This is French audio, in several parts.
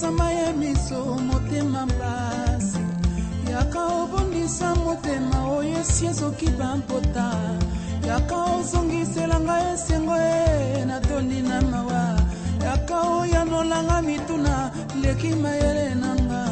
kosama ye miso motema mpasi yaka obondisa motema oyo esi ezoki bampota yaka ozongisela ngai esengo ye natondi na mawa yaka oyanolanga mituna leki mayele nanga.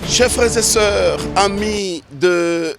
Chers frères et sœurs, amis de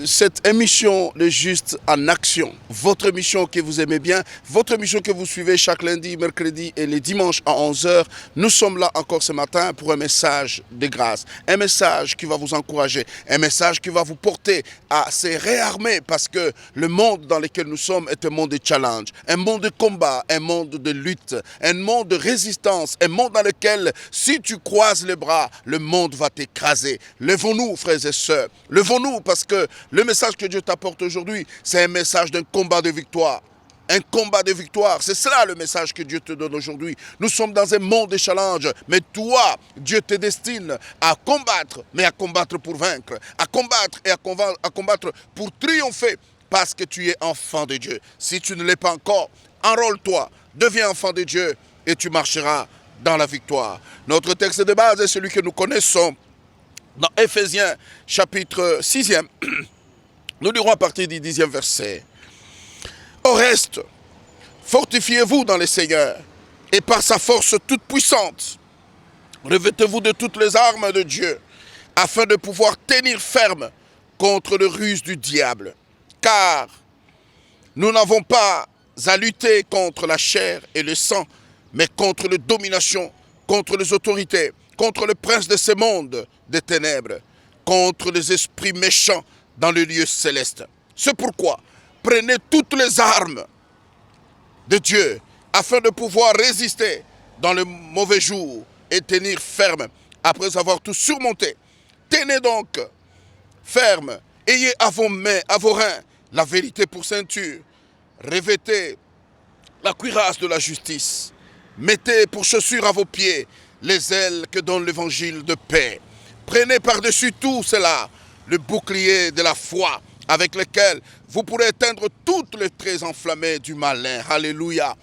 cette émission Le Juste en Action, votre émission que vous aimez bien, votre émission que vous suivez chaque lundi, mercredi et les dimanches à 11h, nous sommes là encore ce matin pour un message de grâce, un message qui va vous encourager, un message qui va vous porter à se réarmer parce que le monde dans lequel nous sommes est un monde de challenge, un monde de combat, un monde de lutte, un monde de résistance, un monde dans lequel si tu croises les bras, le monde va t'écraser. Levons-nous frères et sœurs, levons-nous parce que le message que Dieu t'apporte aujourd'hui, c'est un message d'un combat de victoire. Un combat de victoire, c'est cela le message que Dieu te donne aujourd'hui. Nous sommes dans un monde de challenge, mais toi, Dieu te destine à combattre, mais à combattre pour vaincre, à combattre et à combattre pour triompher, parce que tu es enfant de Dieu. Si tu ne l'es pas encore, enrôle-toi, deviens enfant de Dieu et tu marcheras dans la victoire. Notre texte de base est celui que nous connaissons dans Éphésiens chapitre 6e. Nous lirons à partir du 10e verset. Au reste, fortifiez-vous dans le Seigneur et par sa force toute puissante, revêtez-vous de toutes les armes de Dieu afin de pouvoir tenir ferme contre le ruse du diable. Car nous n'avons pas à lutter contre la chair et le sang, mais contre les dominations, contre les autorités, contre le prince de ce monde des ténèbres, contre les esprits méchants dans le lieu céleste. C'est pourquoi prenez toutes les armes de Dieu afin de pouvoir résister dans le mauvais jour et tenir ferme après avoir tout surmonté. Tenez donc ferme, ayez à vos mains, à vos reins, la vérité pour ceinture, revêtez la cuirasse de la justice, mettez pour chaussures à vos pieds les ailes que donne l'évangile de paix. Prenez par-dessus tout cela le bouclier de la foi avec lequel vous pourrez éteindre toutes les traits enflammés du malin. Alléluia.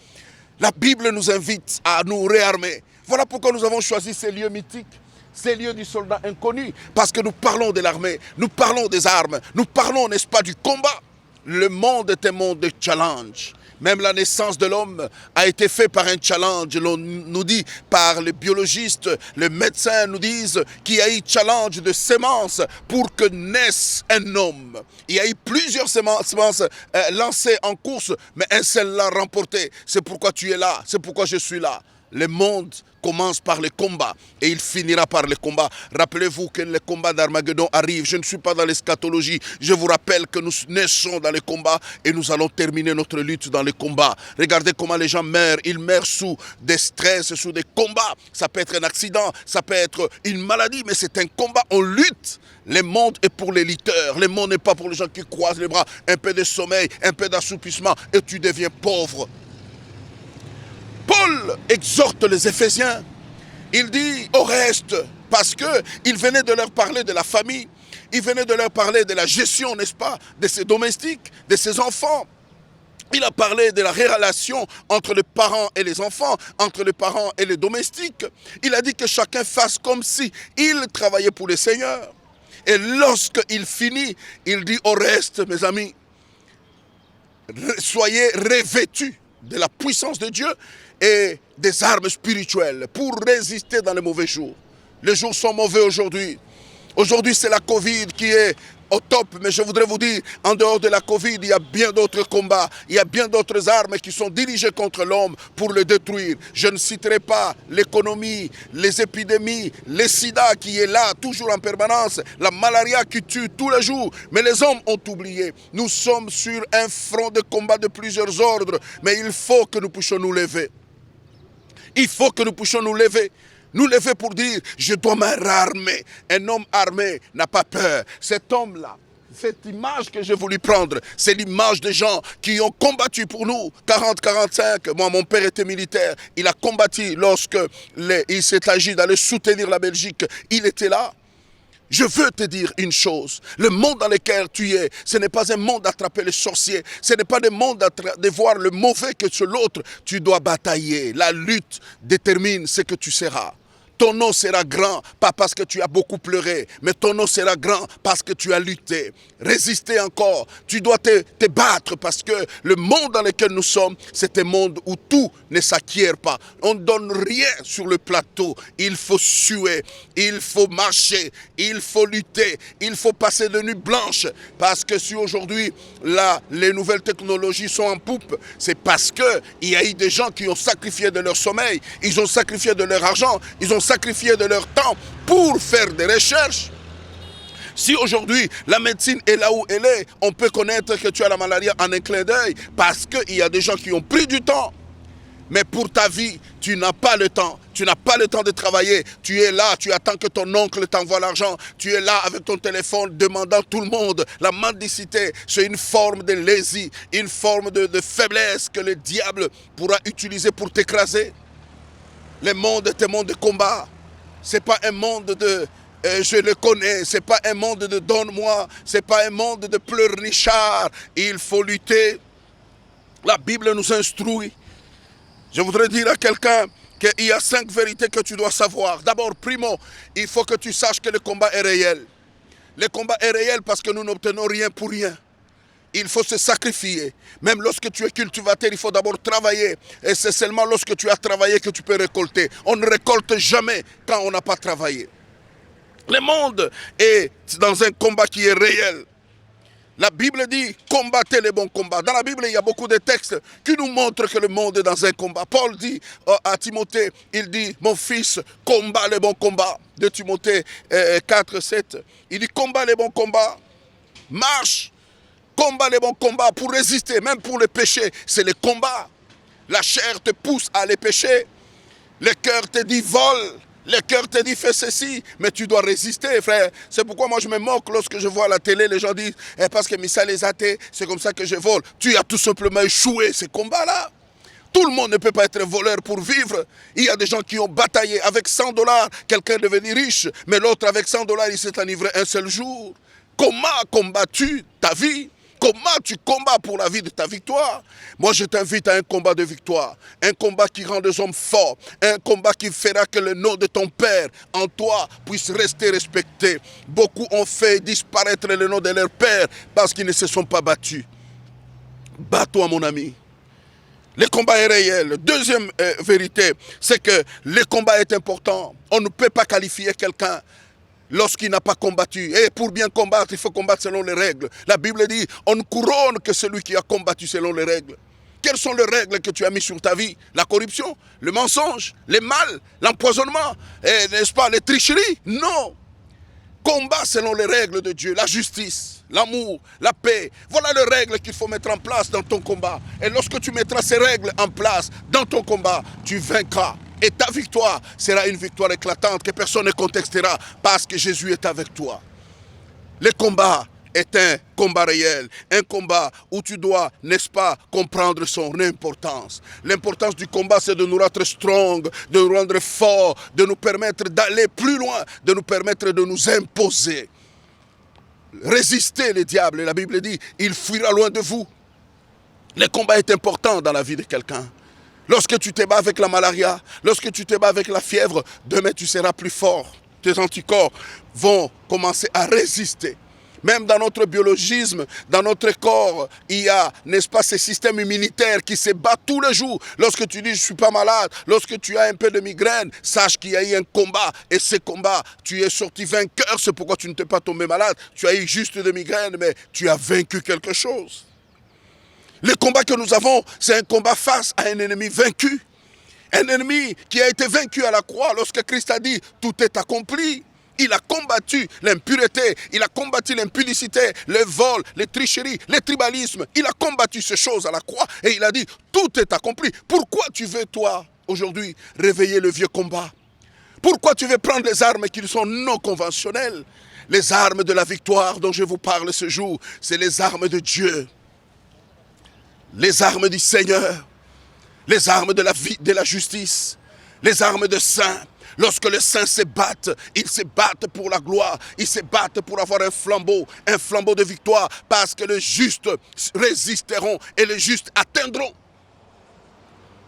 La Bible nous invite à nous réarmer. Voilà pourquoi nous avons choisi ces lieux mythiques, ces lieux du soldat inconnu, parce que nous parlons de l'armée, nous parlons des armes, nous parlons, n'est-ce pas, du combat. Le monde est un monde de challenge. Même la naissance de l'homme a été faite par un challenge. L'on nous dit par les biologistes, les médecins nous disent qu'il y a eu challenge de semences pour que naisse un homme. Il y a eu plusieurs semences lancées en course, mais un seul l'a remporté. C'est pourquoi tu es là, c'est pourquoi je suis là. Le monde commence par le combat et il finira par le combat. Rappelez-vous que le combat d'Armageddon arrive. Je ne suis pas dans l'eschatologie. Je vous rappelle que nous naissons dans le combat et nous allons terminer notre lutte dans le combat. Regardez comment les gens meurent. Ils meurent sous des stress, sous des combats. Ça peut être un accident, ça peut être une maladie, mais c'est un combat. On lutte. Le monde est pour les lutteurs. Le monde n'est pas pour les gens qui croisent les bras. Un peu de sommeil, un peu d'assoupissement et tu deviens pauvre. Paul exhorte les Éphésiens, il dit au reste, parce qu'il venait de leur parler de la famille, il venait de leur parler de la gestion, n'est-ce pas, de ses domestiques, de ses enfants. Il a parlé de la relation entre les parents et les enfants, entre les parents et les domestiques. Il a dit que chacun fasse comme si il travaillait pour le Seigneur. Et lorsqu'il finit, il dit au reste, mes amis, soyez revêtus de la puissance de Dieu et des armes spirituelles pour résister dans les mauvais jours. Les jours sont mauvais aujourd'hui. Aujourd'hui, c'est la Covid qui est au top, mais je voudrais vous dire, en dehors de la Covid, il y a bien d'autres combats, il y a bien d'autres armes qui sont dirigées contre l'homme pour le détruire. Je ne citerai pas l'économie, les épidémies, le sida qui est là, toujours en permanence, la malaria qui tue tous les jours, mais les hommes ont oublié. Nous sommes sur un front de combat de plusieurs ordres, mais il faut que nous puissions nous lever. Il faut que nous puissions nous lever. Nous lever pour dire, je dois me réarmer. Un homme armé n'a pas peur. Cet homme-là, cette image que j'ai voulu prendre, c'est l'image des gens qui ont combattu pour nous. 40-45, moi mon père était militaire, il a combattu lorsque il s'est agi d'aller soutenir la Belgique, il était là. Je veux te dire une chose, le monde dans lequel tu es, ce n'est pas un monde d'attraper les sorciers, ce n'est pas un monde de voir le mauvais que sur l'autre, tu dois batailler. La lutte détermine ce que tu seras. Ton nom sera grand, pas parce que tu as beaucoup pleuré, mais ton nom sera grand parce que tu as lutté. Résister encore, tu dois te battre parce que le monde dans lequel nous sommes, c'est un monde où tout ne s'acquiert pas. On ne donne rien sur le plateau. Il faut suer, il faut marcher, il faut lutter, il faut passer de nuit blanche. Parce que si aujourd'hui, les nouvelles technologies sont en poupe, c'est parce qu'il y a eu des gens qui ont sacrifié de leur sommeil, ils ont sacrifié de leur argent, ils ont sacrifié de leur temps pour faire des recherches. Si aujourd'hui la médecine est là où elle est, on peut connaître que tu as la maladie en un clin d'œil parce qu'il y a des gens qui ont pris du temps. Mais pour ta vie, tu n'as pas le temps. Tu n'as pas le temps de travailler. Tu es là, tu attends que ton oncle t'envoie l'argent. Tu es là avec ton téléphone demandant tout le monde. La mendicité, c'est une forme de lésine, une forme de faiblesse que le diable pourra utiliser pour t'écraser. Le monde est un monde de combat. Ce n'est pas un monde de je le connais. Ce n'est pas un monde de donne-moi. Ce n'est pas un monde de pleurnichard. Il faut lutter. La Bible nous instruit. Je voudrais dire à quelqu'un qu'il y a 5 vérités que tu dois savoir. D'abord, primo, il faut que tu saches que le combat est réel. Le combat est réel parce que nous n'obtenons rien pour rien. Il faut se sacrifier. Même lorsque tu es cultivateur, il faut d'abord travailler. Et c'est seulement lorsque tu as travaillé que tu peux récolter. On ne récolte jamais quand on n'a pas travaillé. Le monde est dans un combat qui est réel. La Bible dit, combattez les bons combats. Dans la Bible, il y a beaucoup de textes qui nous montrent que le monde est dans un combat. Paul dit à Timothée, il dit, mon fils, combat les bons combats. De Timothée 4, 7. Il dit, combat les bons combats. Marche. Combat les bons combats pour résister, même pour les péchés. C'est le combat. La chair te pousse à les pécher. Le cœur te dit vole. Le cœur te dit fais ceci. Mais tu dois résister, frère. C'est pourquoi moi je me moque lorsque je vois à la télé, les gens disent parce que Missa les athées, c'est comme ça que je vole. Tu as tout simplement échoué ces combats-là. Tout le monde ne peut pas être voleur pour vivre. Il y a des gens qui ont bataillé avec $100. Quelqu'un est devenu riche. Mais l'autre avec $100, il s'est enivré un seul jour. Comment combattu ta vie? Comment tu combats pour la vie de ta victoire? Moi, je t'invite à un combat de victoire. Un combat qui rend des hommes forts. Un combat qui fera que le nom de ton Père en toi puisse rester respecté. Beaucoup ont fait disparaître le nom de leur Père parce qu'ils ne se sont pas battus. Bats-toi, mon ami. Le combat est réel. Deuxième vérité, c'est que le combat est important. On ne peut pas qualifier quelqu'un lorsqu'il n'a pas combattu. Et pour bien combattre, il faut combattre selon les règles. La Bible dit, on ne couronne que celui qui a combattu selon les règles. Quelles sont les règles que tu as mises sur ta vie? La corruption, le mensonge, le mal, l'empoisonnement, n'est-ce pas, les tricheries? Non. Combat selon les règles de Dieu, la justice, l'amour, la paix. Voilà les règles qu'il faut mettre en place dans ton combat. Et lorsque tu mettras ces règles en place dans ton combat, tu vaincras. Et ta victoire sera une victoire éclatante que personne ne contestera parce que Jésus est avec toi. Le combat est un combat réel, un combat où tu dois, n'est-ce pas, comprendre son importance. L'importance du combat, c'est de nous rendre strong, de nous rendre forts, de nous permettre d'aller plus loin, de nous permettre de nous imposer. Résistez le diable, la Bible dit, il fuira loin de vous. Le combat est important dans la vie de quelqu'un. Lorsque tu te bats avec la malaria, lorsque tu te bats avec la fièvre, demain tu seras plus fort. Tes anticorps vont commencer à résister. Même dans notre biologisme, dans notre corps, il y a, n'est-ce pas, ces systèmes immunitaires qui se battent tous les jours. Lorsque tu dis je ne suis pas malade, lorsque tu as un peu de migraine, sache qu'il y a eu un combat. Et ce combat, tu es sorti vainqueur. C'est pourquoi tu ne t'es pas tombé malade. Tu as eu juste de migraine, mais tu as vaincu quelque chose. Le combat que nous avons, c'est un combat face à un ennemi vaincu. Un ennemi qui a été vaincu à la croix lorsque Christ a dit « tout est accompli ». Il a combattu l'impureté, il a combattu l'impudicité, le vol, les tricheries, les tribalismes. Il a combattu ces choses à la croix et il a dit « tout est accompli ». Pourquoi tu veux, toi, aujourd'hui, réveiller le vieux combat? Pourquoi tu veux prendre les armes qui sont non conventionnelles? Les armes de la victoire dont je vous parle ce jour, c'est les armes de Dieu. Les armes du Seigneur. Les armes de la vie, de la justice. Les armes de saints. Lorsque les saints se battent, ils se battent pour la gloire. Ils se battent pour avoir un flambeau de victoire. Parce que les justes résisteront et les justes atteindront.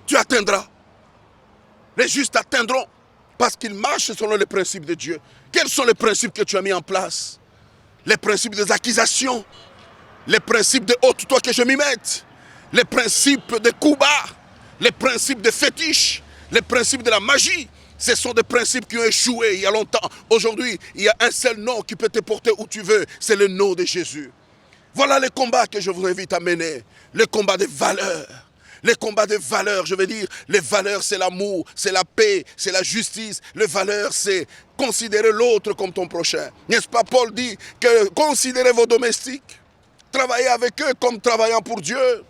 Tu atteindras. Les justes atteindront. Parce qu'ils marchent selon les principes de Dieu. Quels sont les principes que tu as mis en place? Les principes des accusations. Les principes de « ôte-toi que je m'y mette ». Les principes de coups bas. Les principes de fétiche. Les principes de la magie. Ce sont des principes qui ont échoué il y a longtemps. Aujourd'hui, il y a un seul nom qui peut te porter où tu veux. C'est le nom de Jésus. Voilà les combats que je vous invite à mener. Le combat des valeurs. Les combats de valeurs, je veux dire, les valeurs c'est l'amour, c'est la paix, c'est la justice. Les valeurs c'est considérer l'autre comme ton prochain. N'est-ce pas, Paul dit que considérez vos domestiques, travaillez avec eux comme travaillant pour Dieu.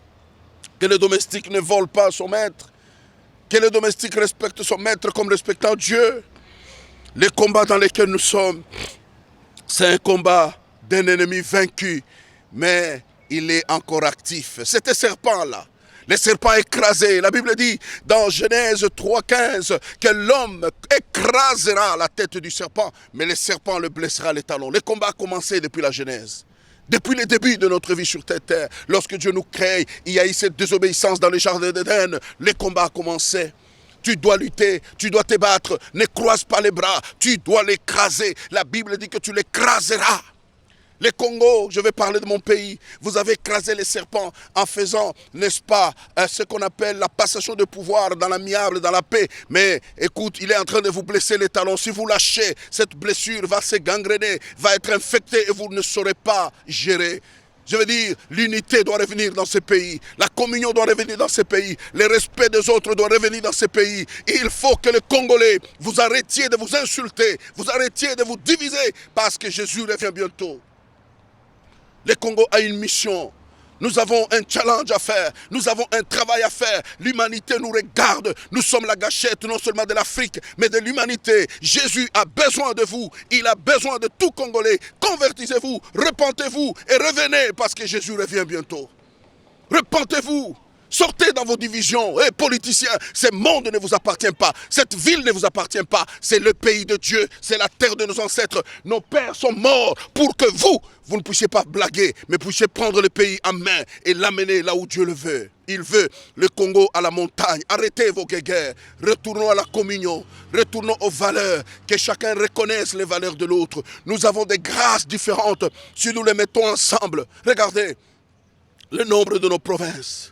Que le domestique ne vole pas son maître, que le domestique respecte son maître comme respectant Dieu. Les combats dans lesquels nous sommes, c'est un combat d'un ennemi vaincu, mais il est encore actif. C'était serpent là. Les serpents écrasés. La Bible dit dans Genèse 3,15 que l'homme écrasera la tête du serpent, mais le serpent le blessera les talons. Le combat a commencé depuis la Genèse. Depuis le début de notre vie sur cette terre, lorsque Dieu nous crée, il y a eu cette désobéissance dans le jardin d'Éden. Le combat a commencé. Tu dois lutter, tu dois te battre. Ne croise pas les bras, tu dois l'écraser. La Bible dit que tu l'écraseras. Le Congo, je vais parler de mon pays, vous avez écrasé les serpents en faisant, n'est-ce pas, ce qu'on appelle la passation de pouvoir dans l'amiable, dans la paix. Mais écoute, il est en train de vous blesser les talons. Si vous lâchez, cette blessure va se gangréner, va être infectée et vous ne saurez pas gérer. Je veux dire, l'unité doit revenir dans ce pays. La communion doit revenir dans ce pays. Le respect des autres doit revenir dans ce pays. Et il faut que les Congolais, vous arrêtiez de vous insulter, vous arrêtiez de vous diviser, parce que Jésus revient bientôt. Le Congo a une mission. Nous avons un challenge à faire. Nous avons un travail à faire. L'humanité nous regarde. Nous sommes la gâchette non seulement de l'Afrique, mais de l'humanité. Jésus a besoin de vous. Il a besoin de tout Congolais. Convertissez-vous, repentez-vous et revenez parce que Jésus revient bientôt. Repentez-vous. Sortez dans vos divisions. Et politiciens, ce monde ne vous appartient pas. Cette ville ne vous appartient pas. C'est le pays de Dieu. C'est la terre de nos ancêtres. Nos pères sont morts pour que vous ne puissiez pas blaguer, mais puissiez prendre le pays en main et l'amener là où Dieu le veut. Il veut le Congo à la montagne. Arrêtez vos guerres. Retournons à la communion. Retournons aux valeurs. Que chacun reconnaisse les valeurs de l'autre. Nous avons des grâces différentes. Si nous les mettons ensemble, regardez le nombre de nos provinces.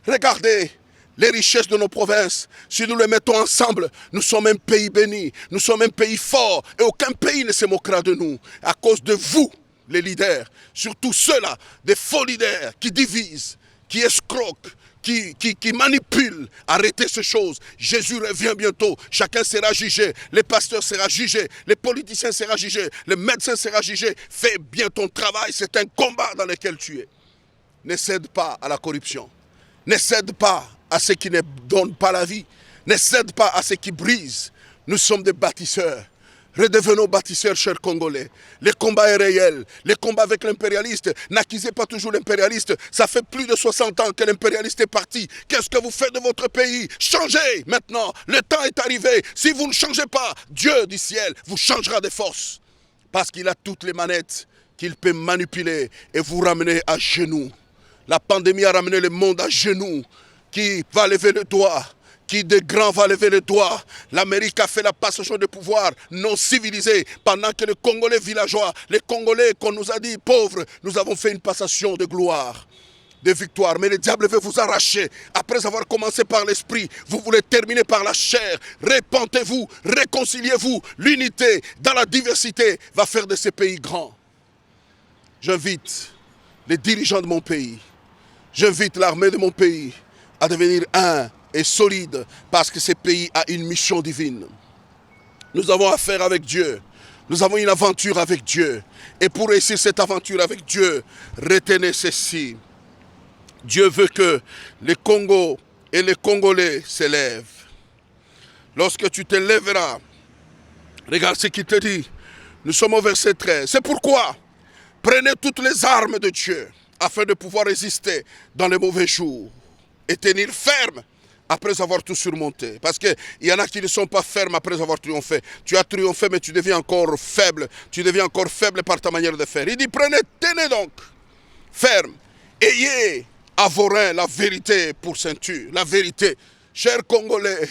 Regardez les richesses de nos provinces. Si nous les mettons ensemble, nous sommes un pays béni. Nous sommes un pays fort. Et aucun pays ne se moquera de nous. À cause de vous, les leaders. Surtout ceux-là, des faux leaders qui divisent, qui escroquent, qui manipulent. Arrêtez ces choses. Jésus revient bientôt. Chacun sera jugé. Les pasteurs seront jugés. Les politiciens seront jugés. Les médecins seront jugés. Fais bien ton travail. C'est un combat dans lequel tu es. Ne cède pas à la corruption. Ne cède pas à ceux qui ne donnent pas la vie. Ne cède pas à ceux qui brisent. Nous sommes des bâtisseurs. Redevenons bâtisseurs, chers Congolais. Le combat est réel. Le combat avec l'impérialiste. N'accusez pas toujours l'impérialiste. Ça fait plus de 60 ans que l'impérialiste est parti. Qu'est-ce que vous faites de votre pays? Changez maintenant. Le temps est arrivé. Si vous ne changez pas, Dieu du ciel vous changera de force. Parce qu'il a toutes les manettes qu'il peut manipuler et vous ramener à genoux. La pandémie a ramené le monde à genoux. Qui va lever le doigt? Qui de grand va lever le doigt? L'Amérique a fait la passation de pouvoir non civilisée. Pendant que les Congolais villageois, les Congolais qu'on nous a dit pauvres, nous avons fait une passation de gloire, de victoire. Mais le diable veut vous arracher. Après avoir commencé par l'esprit, vous voulez terminer par la chair. Repentez-vous, réconciliez-vous. L'unité dans la diversité va faire de ces pays grands. J'invite les dirigeants de mon pays. J'invite l'armée de mon pays à devenir un et solide parce que ce pays a une mission divine. Nous avons affaire avec Dieu. Nous avons une aventure avec Dieu. Et pour réussir cette aventure avec Dieu, retenez ceci. Dieu veut que les Congos et les Congolais s'élèvent. Lorsque tu te lèveras, regarde ce qu'il te dit. Nous sommes au verset 13. C'est pourquoi, prenez toutes les armes de Dieu afin de pouvoir résister dans les mauvais jours et tenir ferme après avoir tout surmonté. Parce qu'il y en a qui ne sont pas fermes après avoir triomphé. Tu as triomphé, mais tu deviens encore faible. Tu deviens encore faible par ta manière de faire. Il dit, tenez donc ferme. Ayez à vos reins la vérité pour ceinture. La vérité. Chers Congolais,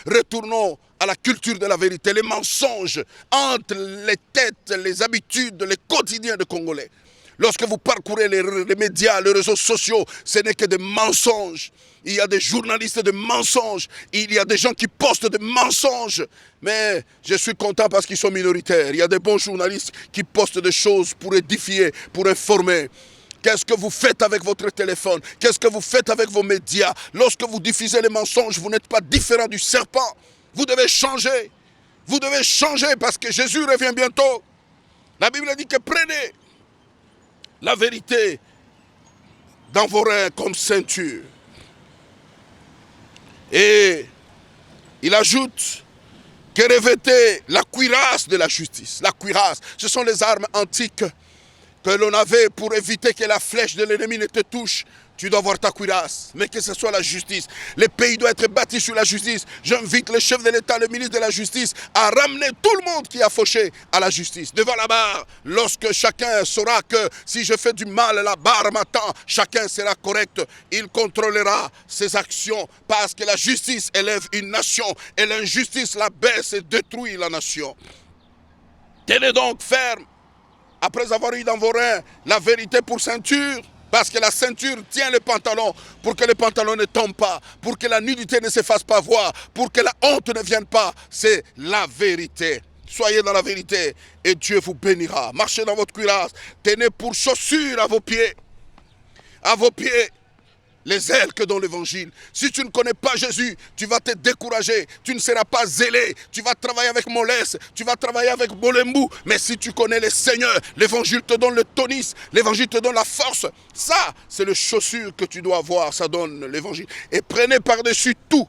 retournons à la culture de la vérité. Les mensonges entre les têtes, les habitudes, les quotidiens de Congolais. Lorsque vous parcourez les médias, les réseaux sociaux, ce n'est que des mensonges. Il y a des journalistes de mensonges. Il y a des gens qui postent des mensonges. Mais je suis content parce qu'ils sont minoritaires. Il y a des bons journalistes qui postent des choses pour édifier, pour informer. Qu'est-ce que vous faites avec votre téléphone? Qu'est-ce que vous faites avec vos médias? Lorsque vous diffusez les mensonges, vous n'êtes pas différent du serpent. Vous devez changer. Vous devez changer parce que Jésus revient bientôt. La Bible dit que prenez la vérité dans vos reins comme ceinture. Et il ajoute que revêtez la cuirasse de la justice. La cuirasse, ce sont les armes antiques que l'on avait pour éviter que la flèche de l'ennemi ne te touche. Tu dois avoir ta cuirasse, mais que ce soit la justice. Le pays doit être bâti sur la justice. J'invite le chef de l'État, le ministre de la Justice, à ramener tout le monde qui a fauché à la justice. Devant la barre, lorsque chacun saura que si je fais du mal, la barre m'attend, chacun sera correct. Il contrôlera ses actions parce que la justice élève une nation et l'injustice la baisse et détruit la nation. Tenez donc ferme, après avoir eu dans vos reins la vérité pour ceinture, parce que la ceinture tient le pantalon pour que le pantalon ne tombe pas, pour que la nudité ne se fasse pas voir, pour que la honte ne vienne pas. C'est la vérité. Soyez dans la vérité et Dieu vous bénira. Marchez dans votre cuirasse. Tenez pour chaussures à vos pieds. À vos pieds. Les ailes que dans l'évangile. Si tu ne connais pas Jésus, tu vas te décourager. Tu ne seras pas zélé. Tu vas travailler avec mollesse. Tu vas travailler avec Bolembou. Mais si tu connais le Seigneur, l'évangile te donne le tonus. L'évangile te donne la force. Ça, c'est le chaussure que tu dois avoir. Ça donne l'évangile. Et prenez par-dessus tout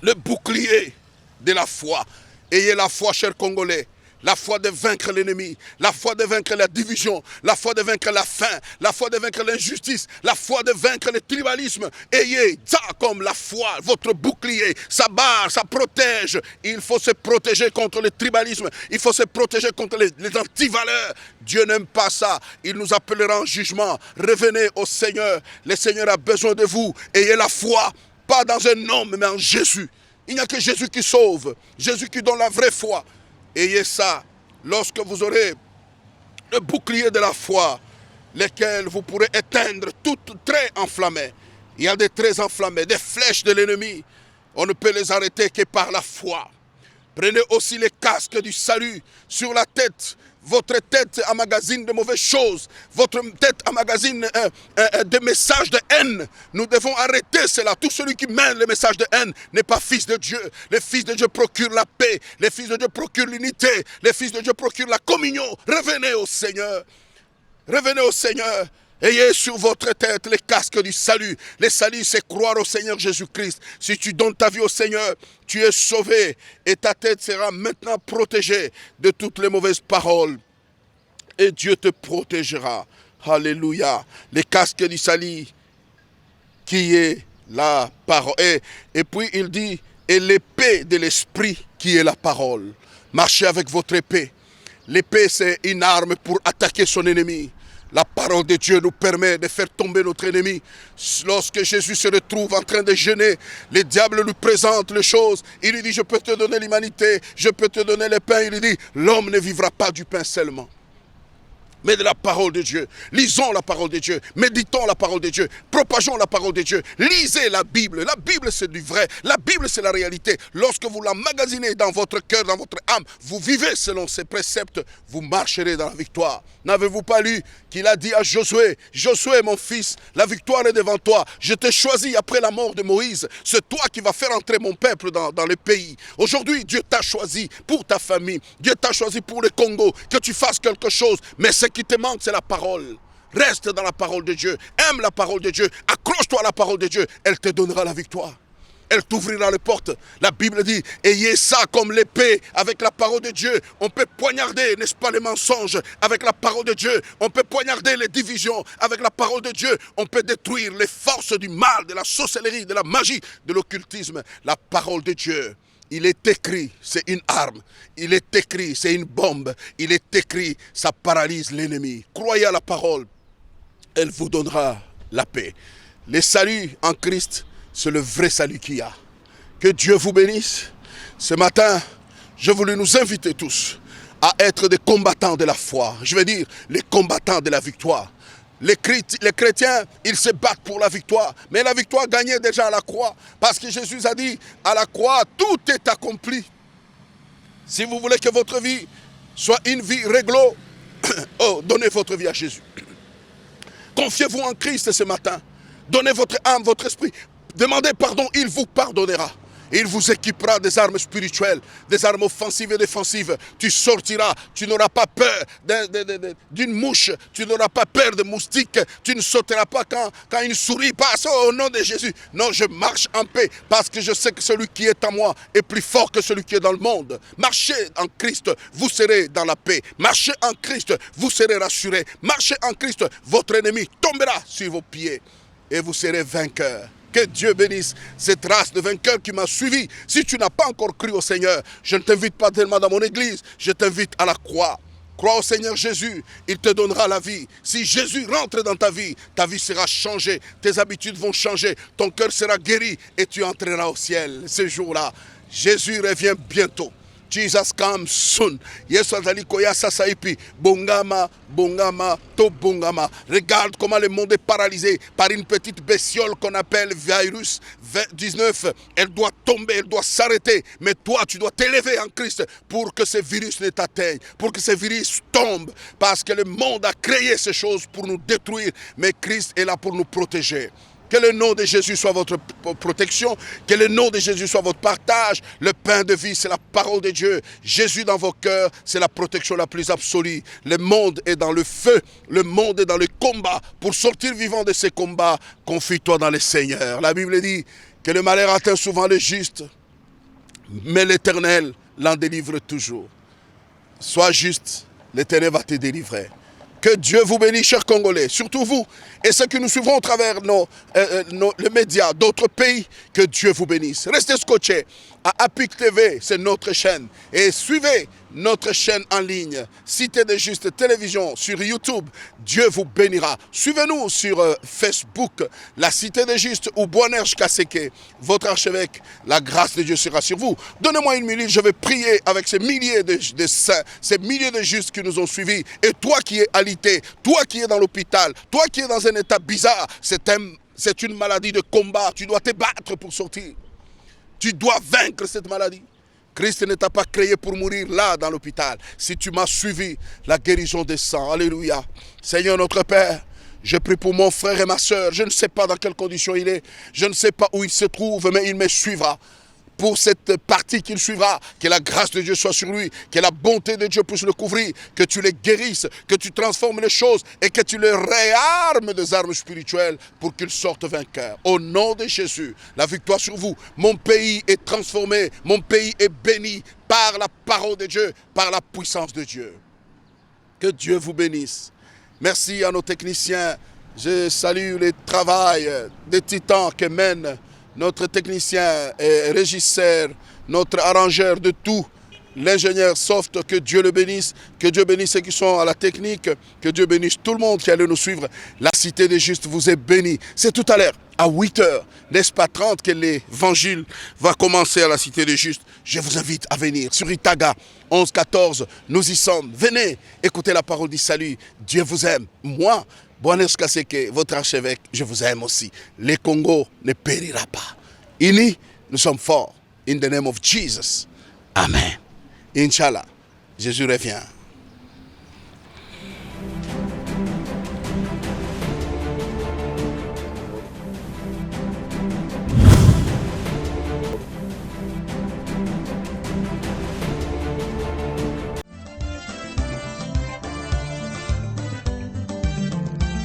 le bouclier de la foi. Ayez la foi, chers Congolais. La foi de vaincre l'ennemi, la foi de vaincre la division, la foi de vaincre la faim, la foi de vaincre l'injustice, la foi de vaincre le tribalisme. Ayez ça comme la foi, votre bouclier, ça barre, ça protège. Il faut se protéger contre le tribalisme, il faut se protéger contre les antivaleurs. Dieu n'aime pas ça, il nous appellera en jugement. Revenez au Seigneur, le Seigneur a besoin de vous. Ayez la foi, pas dans un homme, mais en Jésus. Il n'y a que Jésus qui sauve, Jésus qui donne la vraie foi. Ayez ça lorsque vous aurez le bouclier de la foi, lesquels vous pourrez éteindre toute trait enflammée. Il y a des traits enflammés, des flèches de l'ennemi. On ne peut les arrêter que par la foi. Prenez aussi les casques du salut sur la tête. Votre tête emmagasine de mauvaises choses. Votre tête emmagasine des messages de haine. Nous devons arrêter cela. Tout celui qui mène les messages de haine n'est pas fils de Dieu. Les fils de Dieu procurent la paix. Les fils de Dieu procurent l'unité. Les fils de Dieu procurent la communion. Revenez au Seigneur. Revenez au Seigneur. Ayez sur votre tête les casques du salut. Le salut, c'est croire au Seigneur Jésus-Christ. Si tu donnes ta vie au Seigneur, tu es sauvé. Et ta tête sera maintenant protégée de toutes les mauvaises paroles. Et Dieu te protégera. Alléluia. Les casques du salut, qui est la parole. Et puis il dit, et l'épée de l'esprit, qui est la parole. Marchez avec votre épée. L'épée, c'est une arme pour attaquer son ennemi. La parole de Dieu nous permet de faire tomber notre ennemi. Lorsque Jésus se retrouve en train de jeûner, le diable lui présente les choses. Il lui dit, je peux te donner l'humanité, je peux te donner le pain. Il lui dit, l'homme ne vivra pas du pain seulement, mais de la parole de Dieu. Lisons la parole de Dieu, méditons la parole de Dieu, propageons la parole de Dieu. Lisez la Bible. La Bible, c'est du vrai. La Bible, c'est la réalité. Lorsque vous l'emmagasinez dans votre cœur, dans votre âme, vous vivez selon ses préceptes, vous marcherez dans la victoire. N'avez-vous pas lu qu'il a dit à Josué, Josué mon fils, la victoire est devant toi. Je t'ai choisi après la mort de Moïse. C'est toi qui vas faire entrer mon peuple dans le pays. Aujourd'hui, Dieu t'a choisi pour ta famille. Dieu t'a choisi pour le Congo, que tu fasses quelque chose. Mais ce qui te manque, c'est la parole. Reste dans la parole de Dieu. Aime la parole de Dieu. Accroche-toi à la parole de Dieu. Elle te donnera la victoire. elle t'ouvrira les portes. La Bible dit, ayez ça comme l'épée avec la parole de Dieu. On peut poignarder, n'est-ce pas, les mensonges avec la parole de Dieu. On peut poignarder les divisions avec la parole de Dieu. On peut détruire les forces du mal, de la sorcellerie, de la magie, de l'occultisme. La parole de Dieu. Il est écrit, c'est une arme. Il est écrit, c'est une bombe. Il est écrit, ça paralyse l'ennemi. Croyez à la parole, elle vous donnera la paix. Le salut en Christ, c'est le vrai salut qu'il y a. Que Dieu vous bénisse. Ce matin, je voulais nous inviter tous à être des combattants de la foi. Je veux dire, les combattants de la victoire. Les chrétiens, ils se battent pour la victoire. Mais la victoire gagnée déjà à la croix. Parce que Jésus a dit, à la croix, tout est accompli. Si vous voulez que votre vie soit une vie réglo, oh, donnez votre vie à Jésus. Confiez-vous en Christ ce matin. Donnez votre âme, votre esprit. Demandez pardon, il vous pardonnera. Il vous équipera des armes spirituelles, des armes offensives et défensives. Tu sortiras, tu n'auras pas peur d'une mouche, tu n'auras pas peur de moustiques, tu ne sauteras pas quand une souris passe. Oh, au nom de Jésus, non, je marche en paix parce que je sais que celui qui est en moi est plus fort que celui qui est dans le monde. Marchez en Christ, vous serez dans la paix. Marchez en Christ, vous serez rassurés. Marchez en Christ, votre ennemi tombera sur vos pieds et vous serez vainqueurs. Que Dieu bénisse cette race de vainqueurs qui m'a suivi. Si tu n'as pas encore cru au Seigneur, je ne t'invite pas tellement dans mon église, je t'invite à la croix. Crois au Seigneur Jésus, il te donnera la vie. Si Jésus rentre dans ta vie sera changée, tes habitudes vont changer, ton cœur sera guéri et tu entreras au ciel. Ce jour-là, Jésus revient bientôt. Jesus comes soon. Yesu azali koya sasa hivi. Bongama, bongama, to bongama. Regarde comment le monde est paralysé par une petite bestiole qu'on appelle virus 19. Elle doit tomber, elle doit s'arrêter. Mais toi, tu dois t'élever en Christ pour que ce virus ne t'atteigne, pour que ce virus tombe. Parce que le monde a créé ces choses pour nous détruire. Mais Christ est là pour nous protéger. Que le nom de Jésus soit votre protection. Que le nom de Jésus soit votre partage. Le pain de vie, c'est la parole de Dieu. Jésus dans vos cœurs, c'est la protection la plus absolue. Le monde est dans le feu. Le monde est dans le combat. Pour sortir vivant de ces combats, confie-toi dans le Seigneur. La Bible dit que le malheur atteint souvent le juste, mais l'Éternel l'en délivre toujours. Sois juste, l'Éternel va te délivrer. Que Dieu vous bénisse, chers Congolais, surtout vous et ceux que nous suivrons au travers les médias d'autres pays. Que Dieu vous bénisse. Restez scotchés à APIC TV, c'est notre chaîne. Et suivez notre chaîne en ligne, Cité des Justes Télévision sur YouTube. Dieu vous bénira. Suivez-nous sur Facebook, la Cité des Justes ou Boanerges Kaseke, votre archevêque. La grâce de Dieu sera sur vous. Donnez-moi une minute, je vais prier avec ces milliers de saints, ces milliers de justes qui nous ont suivis. Et toi qui es alité, toi qui es dans l'hôpital, toi qui es dans un état bizarre, c'est une maladie de combat. Tu dois te battre pour sortir. Tu dois vaincre cette maladie. Christ ne t'a pas créé pour mourir là dans l'hôpital. Si tu m'as suivi, la guérison descend. Alléluia. Seigneur notre Père, je prie pour mon frère et ma soeur. Je ne sais pas dans quelles conditions il est. Je ne sais pas où il se trouve, mais il me suivra. Pour cette partie qu'il suivra, que la grâce de Dieu soit sur lui, que la bonté de Dieu puisse le couvrir, que tu les guérisses, que tu transformes les choses et que tu les réarmes des armes spirituelles pour qu'ils sortent vainqueurs. Au nom de Jésus, la victoire sur vous. Mon pays est transformé, mon pays est béni par la parole de Dieu, par la puissance de Dieu. Que Dieu vous bénisse. Merci à nos techniciens. Je salue le travail des titans que mènent notre technicien et régisseur, notre arrangeur de tout, l'ingénieur soft, que Dieu le bénisse, que Dieu bénisse ceux qui sont à la technique, que Dieu bénisse tout le monde qui allait nous suivre. La Cité des Justes vous est bénie. C'est tout à l'heure, à 8h, n'est-ce pas 30, que l'évangile va commencer à la Cité des Justes. Je vous invite à venir sur Itaga, 11-14, nous y sommes. Venez, écoutez la parole du salut. Dieu vous aime. Moi, Boanerges Kaseke, votre archevêque, je vous aime aussi. Le Congo ne périra pas. Unis, nous sommes forts. In the name of Jesus. Amen. Inch'Allah, Jésus revient.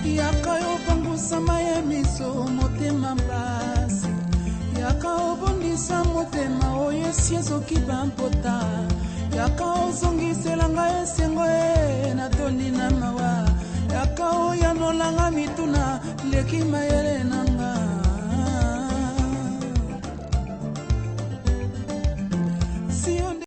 Yaka yo pangusama ye miso motema mpasi yaka obondisa motema oyo esi ezoki bampota yaka ozongisela ngai esengo natoni na mawa yaka oyanolanga mituna leki mayele na